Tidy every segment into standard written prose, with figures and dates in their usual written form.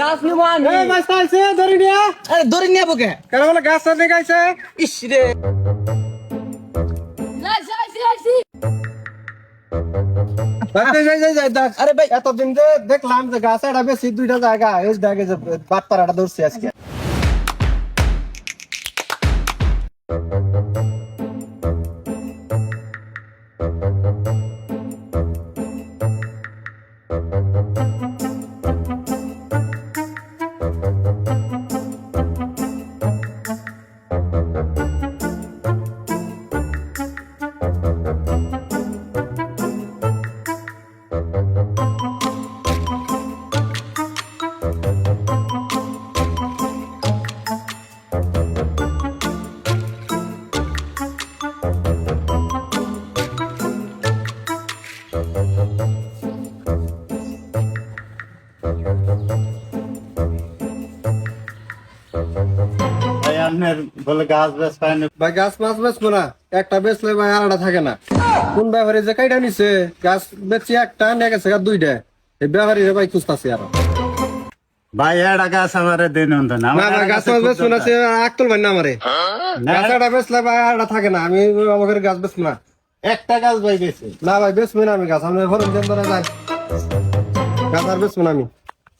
গাছ নিবো আমি। এই মাছ আইছে ধরে নিয়া। আরে ধরে নিয়ে যাবো কে? কেন বলে গাছ দেখাইছে? ইস রে, দেখ। আরে ভাই এতদিন যে দেখলাম যে গাছ এটা বেশি দুইটা জায়গা এই দেখে যে বাট পাড়াটা ধরছি আজকে। ভাই আপনার বলে গাছ বেশ পায় না। ভাই গাছ মাছ বেচবো না, একটা বেচলে ভাই আরটা থাকে না। কোন ব্যাপারে যে কাইটা নিছে গাছ বেচি একটা নিয়ে গেছে গা দুইটা, এই ব্যাপারে ভাই খুঁজতাছি আরো। ভাই এটা গাছ আমার দিন হতো না। না ভাই গাছ মাছ বেচবো না, সে আকতুল ভাই না আমারে। গাছ একটা বেচলে ভাই আরটা থাকে না, আমি আমাকে গাছ বেচবো না। একটা গাছ ভাই গেছে না ভাই বেচবো না আমি গাছ, আমি ফলন দেন ধরে যাই গাছ আর বেচবো না আমি।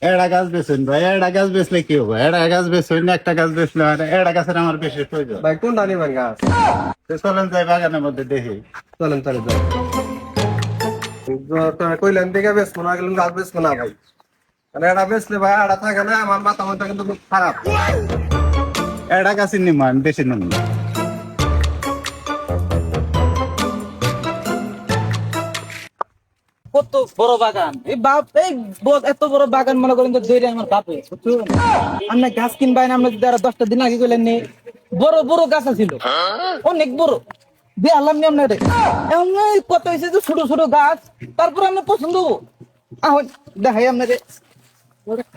এটা গাছ বেচুন ভাই, এটা গাছ বেচলে কি হবো? এটা গাছ বেচুন, একটা গাছ বেচলে এটা গাছের আমার বেশি প্রয়োজন। ভাই কোনটা নিবেন গাছ? তো চলেন যাই বাগানের মধ্যে দেখি। চলেন তাহলে যাই। কইলেন দিকে বেচবো না, গেলেন গাছ বেচবো না ভাই। মানে এটা বেচলে ভাই আরটা থাকে না, আমার মাথা মাথা কিন্তু খুব খারাপ। এটা গাছের নিম আমি বেশি নিম না। কত বড় বাগান, এই বাপ এই এত বড় বাগান মনে করেন তো দৈরে আমার বাপে, বুঝছেন? আমরা গাছ কিনবাই না, আমরা যদি আরো 10টা দিন আগে গেলেন নি, বড় বড় গাছ ছিল, অনেক বড়। দিয়ে আল্লাহ নিয়ম না রে, এমন কত হয়েছে যে ছোট ছোট গাছ, তারপর আমরা পছন্দ হবো। আহ দেখাই আপনাদের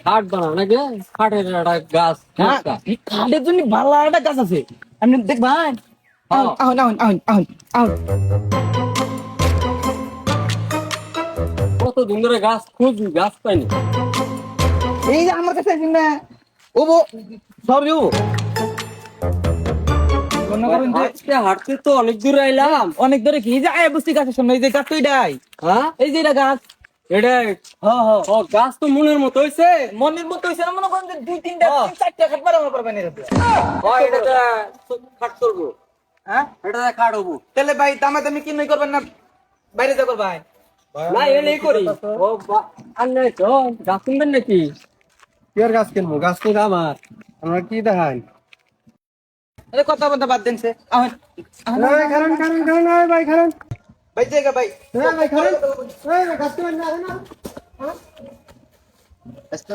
খাট বানাও নাকি? খাটের একটা গাছ। হ্যাঁ, এই খাটের জন্য ভালো একটা গাছ আছে, আপনি দেখবেন। আহুন আহুন আহুন আহুন আহুন আহুন। কত দিন ধরে গাছ খুঁজি, গাছ পাইনি। এই যে আমার কাছে আছেন না, ও বো সরি ও মনে করেন যে হাঁটতে হাঁটতে তো অনেক দূরে আইলাম। অনেক ধরে কি এই যে আয় বস্তি গাছের সামনে এই যে গাছ তো এটাই, হ্যাঁ, এই যে এটা গাছ। এটা হ্যাঁ হ্যাঁ, ও গাছ তো মনের মতো হয়েছে। মনের মতো হয়েছে না, মনে করেন যে 2-3টা 3-4টা খাট বাড়ানো পারবেন এটাতে। এটা খাট করবো, হ্যাঁ এটা খাট হবো। তাহলে ভাই দামে দামি কি নই করবেন না, বাইরে যা করবেন। না এলেই করি। ও আর নাই তো গাছ কিনবেন নাকি? কি আর গাছ কিনবো? গাছ তো আমার, আমরা কি দেখাই? আরে কথা বলতে বাদ দেন সে আহুন আহুন। খারান খারান খারান ভাই খারান। ভাই জায়গা ভাই ভাই খারান। গাছ তো না না।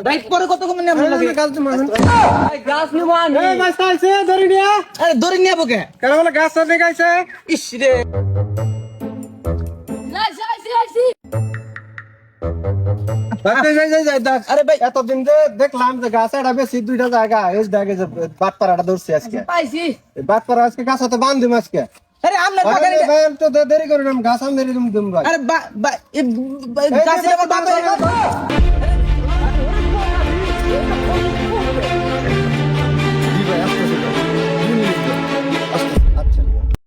ভাই পরে কত কমে নেবেন লাগে গাছ তো মাছ। এই গাছ নিবো আমি। এই মাছ আইছে ধরে নিয়া। আরে ধরে নিয়ে যাবো কে? কেন বলে গাছ দেখাইছে? ইস রে, দেখ। আরে ভাই এতদিন যে দেখলাম যে গাছ এটা বেশি দুইটা জায়গা এই দেখে যে বাট পাড়াটা ধরছি আজকে। পাইছি। বাট পাড়া আজকে গাছ হাতে বান্ধি আজকে। আরে আপনার বাগানে ভাই তো দেরি করি না, গাছ আমি দেরি দিম ভাই। আরে গাছের আমার বাবা